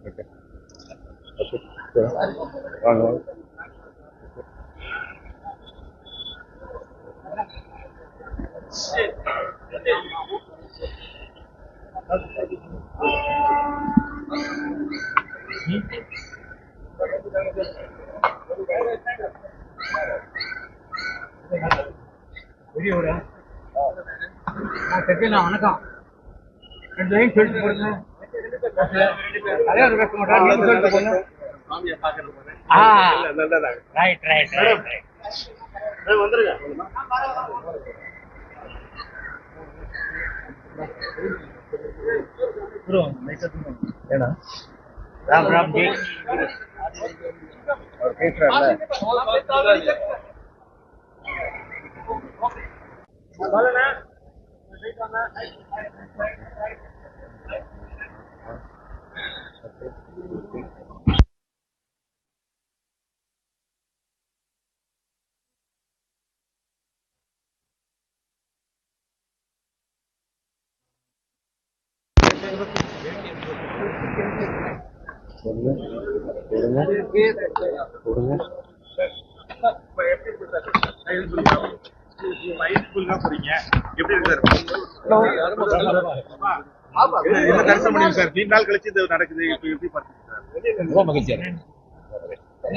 Okay வாங்க வாங்க. வணக்கம். 2 லைன் சொல்லிட்டு போடுங்க. அதே ஒரு கஷ்டமாட்டா நீங்க சொல்லிட்டு போங்க. ரைட் ரைட் ரைட் வந்துருங்க. ஏன்னா ராம் ராம் ஜி அவர் பேசுறாருல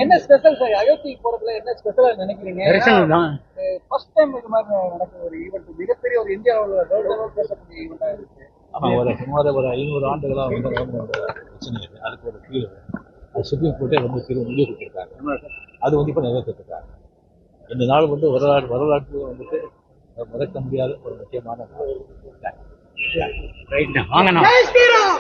என்ன ஸ்பெஷல் சார்? அயோத்தி போறதுல என்ன ஸ்பெஷலா நினைக்கிறீங்க? ஃபர்ஸ்ட் டைம் இது மாதிரி நடக்கிற ஒரு ஈவெண்ட், மிகப்பெரிய ஒரு இந்தியாவில் பேசக்கூடிய ஈவெண்டா இருக்கு. சுமார் ஒரு 500 ஆண்டுகளாக வந்து பிரச்சனை இருக்குது. அதுக்கு ஒரு தீர்வு அது சுப்ரீம் கோர்ட்டே ரொம்ப முடிவு கொடுத்துருக்காங்க. அது வந்து இப்போ நிறைவேற்றிருக்காங்க. இந்த நாள் வந்து வரலாற்றில் வந்துட்டு மறக்க முடியாத ஒரு முக்கியமான நாள். வாங்கண்ணா. ஜெய் ஸ்ரீராம்.